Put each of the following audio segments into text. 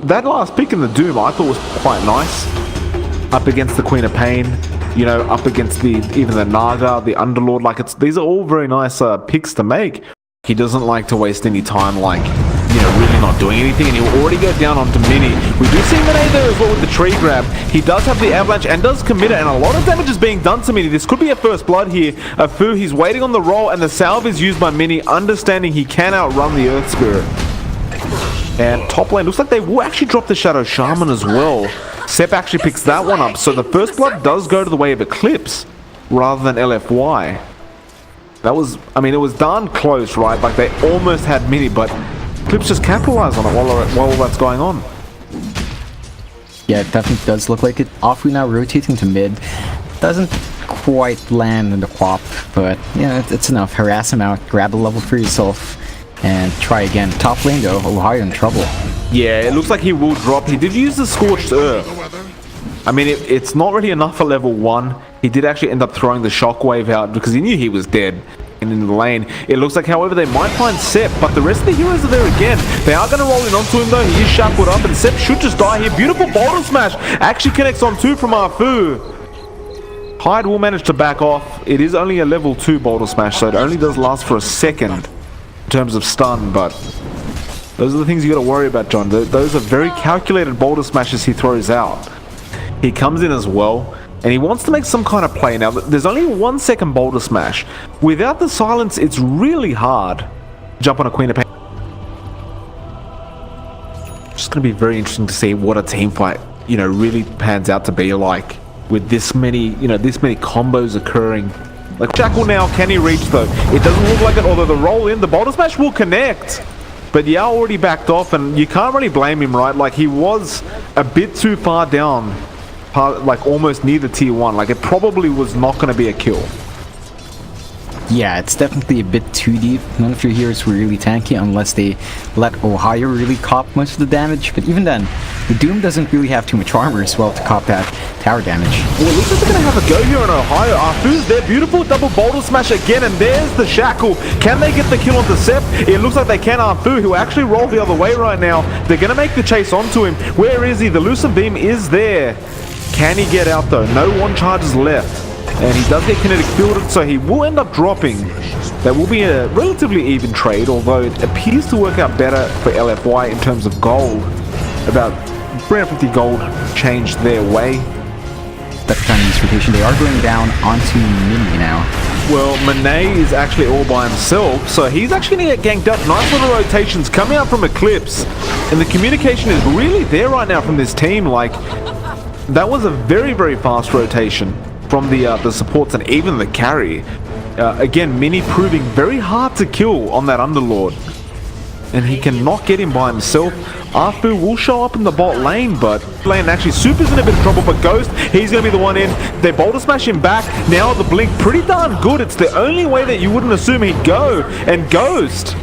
That last pick in the Doom I thought was quite nice. Up against the Queen of Pain, you know, up against even the Naga, the Underlord. Like, these are all very nice picks to make. He doesn't like to waste any time, like, you know, really not doing anything, and he'll already go down onto Mini. We do see Mine there as well with the tree grab. He does have the avalanche and does commit it, and a lot of damage is being done to Mini. This could be a first blood here. Fu, he's waiting on the roll, and the salve is used by Mini, understanding he can outrun the Earth Spirit. And top lane, looks like they will actually drop the Shadow Shaman as well. Sep actually picks that one up, so the first blood does go to the way of Eclipse, rather than LFY. That was, I mean, it was darn close, right? Like, they almost had Mini, but Eclipse just capitalized on it while all that's going on. Yeah, it definitely does look like it. Ohaiyo now rotating to mid. Doesn't quite land in the quap, but, you know, it's enough. Harass him out, grab a level for yourself, and try again. Top lane, though, Ohaiyo in trouble. Yeah, it looks like he will drop. He did use the Scorched Earth. I mean, it's not really enough for level 1. He did actually end up throwing the Shockwave out because he knew he was dead. And in the lane, it looks like, however, they might find Sep, but the rest of the heroes are there again. They are going to roll in onto him, though. He is shackled up, and Sep should just die here. Beautiful Boulder Smash actually connects on 2 from Fu. Hyde will manage to back off. It is only a level 2 Boulder Smash, so it only does last for a second in terms of stun, but those are the things you got to worry about, John. Those are very calculated Boulder Smashes he throws out. He comes in as well, and he wants to make some kind of play. Now, there's only a 1 second Boulder Smash. Without the silence, it's really hard to jump on a Queen of Pain. Just going to be very interesting to see what a team fight, you know, really pans out to be like with this many, you know, this many combos occurring. Like, Shackle now, can he reach though? It doesn't look like it, although the roll in, the Boulder Smash will connect. But Yao already backed off, and you can't really blame him, right? Like, he was a bit too far down, like almost near the tier 1. Like, it probably was not going to be a kill. Yeah, it's definitely a bit too deep. None of your heroes were really tanky unless they let Ohaiyo really cop most of the damage. But even then, the Doom doesn't really have too much armor as well to cop that tower damage. Well, it looks like they're going to have a go here on Ohaiyo. Fu's there, beautiful double Boulder Smash again, and there's the Shackle. Can they get the kill onto Sep? It looks like they can. Fu, who actually rolled the other way right now. They're going to make the chase onto him. Where is he? The Lucent Beam is there. Can he get out though? No one charges left. And he does get kinetic fielded, so he will end up dropping. That will be a relatively even trade, although it appears to work out better for LFY in terms of gold. About 350 gold changed their way. That Chinese rotation, they are going down onto Mini now. Well, Monet is actually all by himself, so he's actually going to get ganked up. Nice little rotations coming out from Eclipse. And the communication is really there right now from this team. Like, that was a very, very fast rotation from the supports and even the carry. Again, Mini proving very hard to kill on that Underlord. And he cannot get him by himself. Fu will show up in the bot lane, but lane actually Super's in a bit of trouble, but Ghost, he's going to be the one in. They Boulder Smash him back. Now the Blink, pretty darn good. It's the only way that you wouldn't assume he'd go. And Ghost,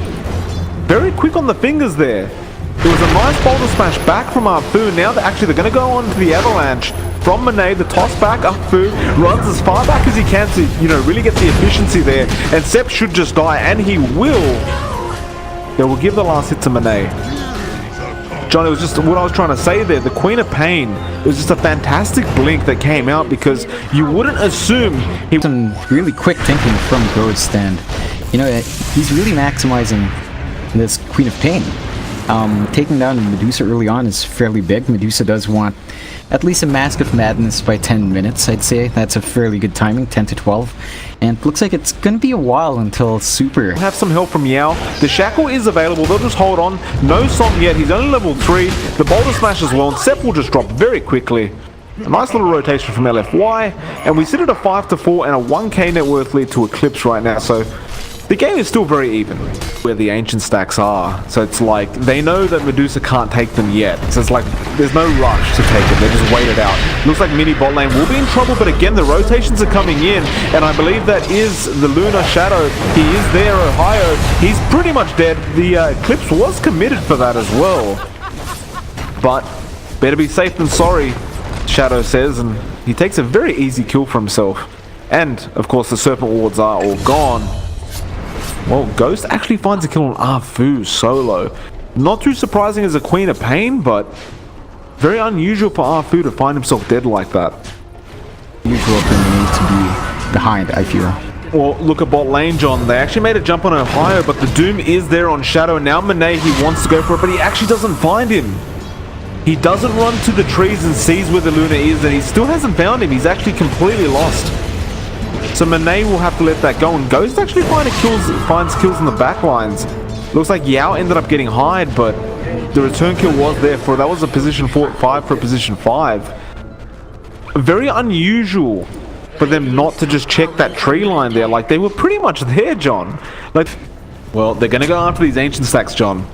very quick on the fingers there. It was a nice Boulder Smash back from Fu. Now they're going to go on to the Avalanche. From Monet, the toss back, Fu runs as far back as he can to, you know, really get the efficiency there. And Sep should just die, and he will. They will give the last hit to Monet. John, it was just what I was trying to say there. The Queen of Pain, it was just a fantastic blink that came out because you wouldn't assume he... Some really quick thinking from Ghost, and, you know, he's really maximizing this Queen of Pain. Taking down Medusa early on is fairly big. Medusa does want at least a Mask of Madness by 10 minutes, I'd say. That's a fairly good timing, 10 to 12. And looks like it's going to be a while until Super. We'll have some help from Yao. The Shackle is available. They'll just hold on. No Song yet. He's only level 3. The Boulder Smash as well. And Sep will just drop very quickly. A nice little rotation from LFY. And we sit at a 5 to 4 and a 1k net worth lead to Eclipse right now. So the game is still very even where the ancient stacks are. So it's like they know that Medusa can't take them yet. So it's like there's no rush to take it. They just wait it out. Looks like Mini bot lane will be in trouble, but again the rotations are coming in, and I believe that is the Lunar Shadow. He is there, Ohaiyo. He's pretty much dead. The Eclipse was committed for that as well. But better be safe than sorry, Shadow says, and he takes a very easy kill for himself. And of course the Serpent Wards are all gone. Well, Ghost actually finds a kill on Fu solo. Not too surprising as a Queen of Pain, but very unusual for Arfu to find himself dead like that. Usual for me to be behind, I feel. Well, look at bot lane, John. They actually made a jump on Ohaiyo, but the Doom is there on Shadow. And now Monet, he wants to go for it, but he actually doesn't find him. He doesn't run to the trees and sees where the Luna is, and he still hasn't found him. He's actually completely lost. So Monet will have to let that go, and Ghost actually finds kills in the back lines. Looks like Yao ended up getting hired, but the return kill was there for, that was a position 5 for a position 5. Very unusual for them not to just check that tree line there. Like, they were pretty much there, John. Like, well, they're going to go after these ancient stacks, John.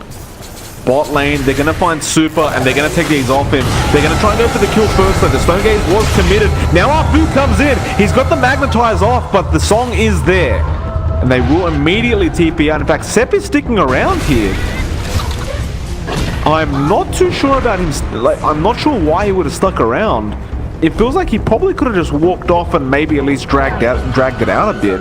Bot lane, they're going to find Super, and they're going to take these off him. They're going to try and go for the kill first, though. The Stone Gaze was committed. Now Arfu comes in. He's got the Magnetize off, but the song is there. And they will immediately TP out. In fact, Sepp is sticking around here. I'm not too sure about him. Like, I'm not sure why he would have stuck around. It feels like he probably could have just walked off and maybe at least dragged it out a bit.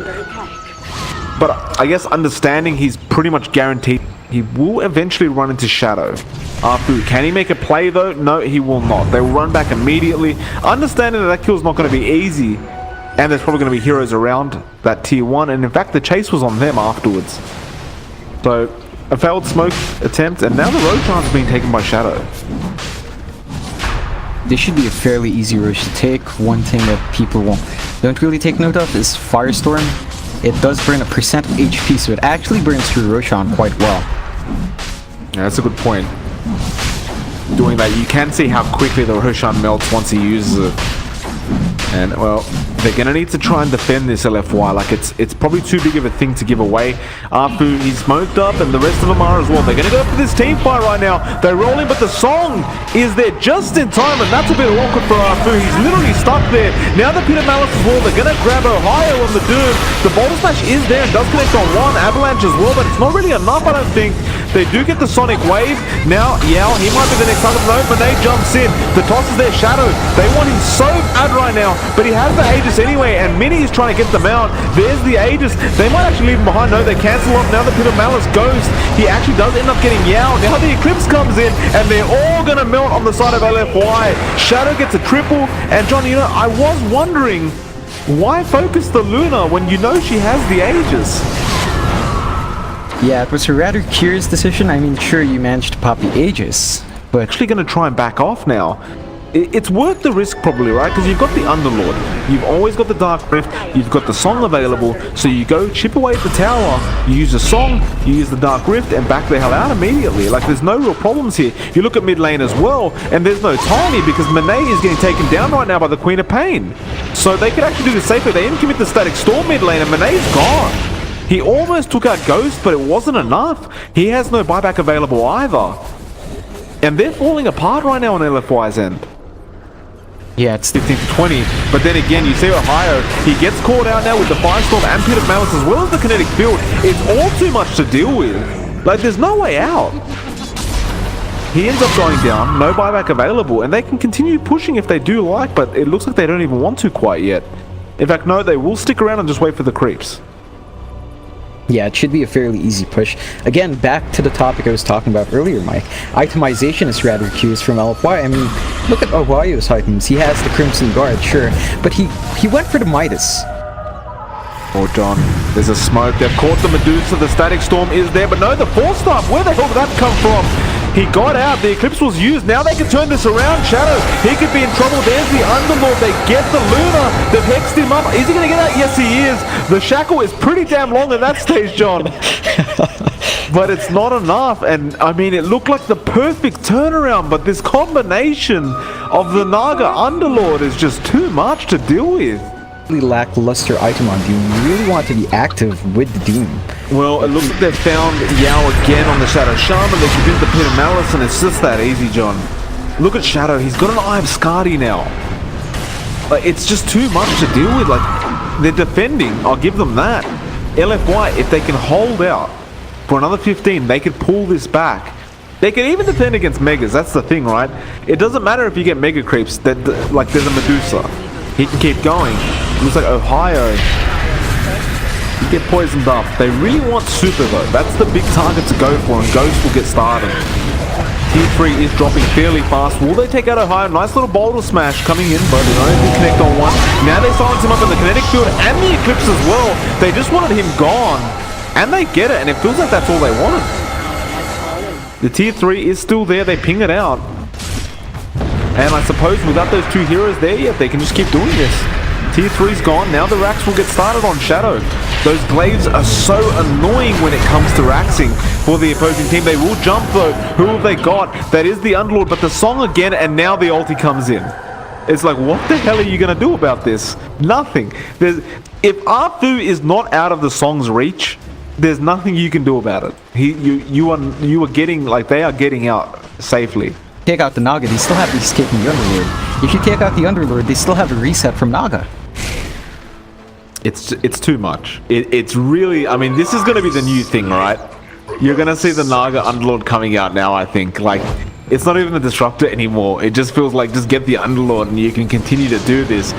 But I guess understanding he's pretty much guaranteed he will eventually run into Shadow. Arfu, can he make a play though? No, he will not. They will run back immediately. Understanding that kill's not going to be easy. And there's probably going to be heroes around that tier 1. And in fact, the chase was on them afterwards. So, a failed smoke attempt. And now the Roshan's being taken by Shadow. This should be a fairly easy rush to take. One thing that people don't really take note of is Firestorm. It does burn a percent of HP, so it actually burns through Roshan quite well. Yeah, that's a good point. Doing that, you can see how quickly the Roshan melts once he uses it. And, well, they're going to need to try and defend this LFY. Like, it's probably too big of a thing to give away. Arfu, he's smoked up, and the rest of them are as well. They're going to go for this team fight right now. They're rolling, but the song is there just in time, and that's a bit awkward for Arfu. He's literally stuck there. Now the Pit of Malice as well. They're going to grab Ohaiyo on the Doom. The Boulder Smash is there and does connect on one Avalanche as well, but it's not really enough, I don't think. They do get the Sonic Wave. Now, Yao, he might be the next target. No, Monet jumps in. The toss is there. Shadow, they want him so bad right now, but he has the Aegis anyway, and Mini is trying to get them out. There's the Aegis. They might actually leave him behind. No, they cancel off. Now the Pit of Malice goes. He actually does end up getting Yao. Now the Eclipse comes in, and they're all going to melt on the side of LFY. Shadow gets a triple, and John, you know, I was wondering, why focus the Luna when you know she has the Aegis? Yeah, it was a rather curious decision. I mean, sure, you managed to pop the Aegis, but... Actually going to try and back off now. It's worth the risk probably, right? Because you've got the Underlord, you've always got the Dark Rift, you've got the Song available, so you go chip away at the tower, you use the Song, you use the Dark Rift, and back the hell out immediately. Like, there's no real problems here. You look at mid lane as well, and there's no Tiny because Monet is getting taken down right now by the Queen of Pain. So they could actually do this safely. They didn't commit the Static Storm mid lane, and Monet's gone. He almost took out Ghost, but it wasn't enough. He has no buyback available either. And they're falling apart right now on LFY's end. Yeah, it's 15 to 20, but then again, you see Ohaiyo, he gets caught out now with the Firestorm and Pit of Malice as well as the Kinetic Field. It's all too much to deal with. Like, there's no way out. He ends up going down, no buyback available, and they can continue pushing if they do like, but it looks like they don't even want to quite yet. In fact, no, they will stick around and just wait for the creeps. Yeah, it should be a fairly easy push. Again, back to the topic I was talking about earlier, Mike. Itemization is rather curious from LFY. I mean, look at Ohaiyo's items. He has the Crimson Guard, sure, but he went for the Midas. Oh, John, there's a smoke. They've caught the Medusa. The Static Storm is there, but no, the Force Staff. Where the hell did that come from? He got out. The Eclipse was used. Now they can turn this around. Shadow, he could be in trouble. There's the Underlord. They get the Luna. They've hexed him up. Is he going to get out? Yes, he is. The Shackle is pretty damn long at that stage, John. But it's not enough. And, I mean, it looked like the perfect turnaround, but this combination of the Naga Underlord is just too much to deal with. Lackluster item on Doom. You really want to be active with the Doom. Well, it looks like they've found Yao again on the Shadow Shaman. They can do the Pit of Malice, and it's just that easy, John. Look at Shadow. He's got an Eye of Skadi now. Like, it's just too much to deal with. Like, they're defending. I'll give them that. LFY, if they can hold out for another 15, they could pull this back. They can even defend against Megas. That's the thing, right? It doesn't matter if you get Mega Creeps. Like, there's a Medusa. He can keep going. Looks like Ohaiyo. get poisoned up. They really want Super though. That's the big target to go for, and Ghost will get started. Tier 3 is dropping fairly fast. Will they take out Ohaiyo? Nice little boulder smash coming in, but they only can connect on one. Now they silence him up in the kinetic field and the Eclipse as well. They just wanted him gone, and they get it, and it feels like that's all they wanted. The Tier 3 is still there. They ping it out. And I suppose without those two heroes there, yeah, they can just keep doing this. Tier 3's gone. Now the racks will get started on Shadow. Those glaives are so annoying when it comes to raxing for the opposing team. They will jump though. Who have they got? That is the Underlord, but the song again, and now the ulti comes in. It's like, what the hell are you going to do about this? Nothing. If Arfu is not out of the song's reach, there's nothing you can do about it. You are getting, like, they are getting out safely. Take out the Naga, they still have to escape from the Underlord. If you take out the Underlord, they still have a reset from Naga. It's too much. It's really, I mean, this is going to be the new thing, right? You're going to see the Naga Underlord coming out now, I think. Like, it's not even a disruptor anymore. It just feels like just get the Underlord and you can continue to do this.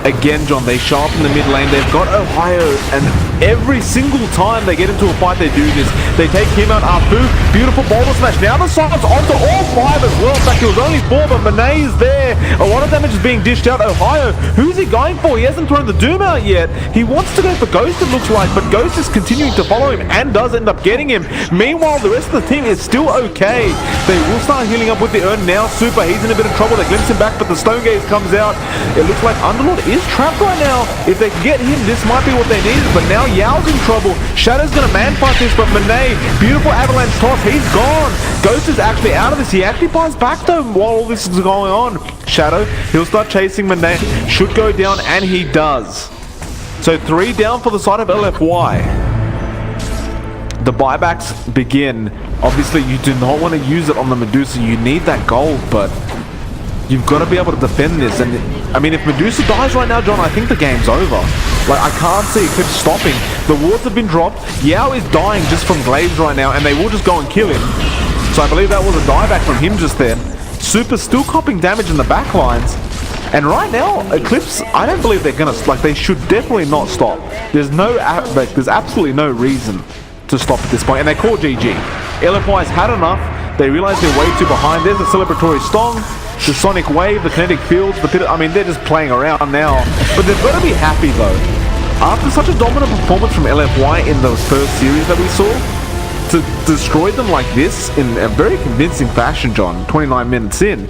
Again, John, they show up in the mid lane. They've got Ohaiyo, and every single time they get into a fight, they do this. They take him out, Arfu. Beautiful boulder smash. Now the silence onto all five as well. In fact, it was only four, but Monet is there. A lot of damage is being dished out. Ohaiyo, who's he going for? He hasn't thrown the Doom out yet. He wants to go for Ghost, it looks like, but Ghost is continuing to follow him and does end up getting him. Meanwhile, the rest of the team is still okay. They will start healing up with the urn now. Super, he's in a bit of trouble. They glimpse him back, but the Stone Gaze comes out. It looks like Underlord is trapped right now. If they can get him, this might be what they need. But now Yao's in trouble. Shadow's gonna man fight this, but Monet, beautiful avalanche toss, he's gone. Ghost is actually out of this. He actually buys back though while all this is going on. Shadow, he'll start chasing Monet. Should go down, and he does. So 3 down for the side of LFY. The buybacks begin. Obviously, you do not want to use it on the Medusa. You need that gold, but you've got to be able to defend this. And I mean, if Medusa dies right now, John, I think the game's over. Like, I can't see Eclipse stopping. The wards have been dropped. Yao is dying just from glaives right now, and they will just go and kill him. So I believe that was a dieback from him just then. Super still copping damage in the back lines. And right now, Eclipse, I don't believe they're gonna, like, they should definitely not stop. There's no, like, there's absolutely no reason to stop at this point, and they call GG. LFY's had enough. They realize they're way too behind. There's a celebratory song, the sonic wave, the kinetic fields, the pit. I mean, they're just playing around now, but they've got to be happy though. After such a dominant performance from LFY in the first series that we saw, to destroy them like this in a very convincing fashion, John, 29 minutes in,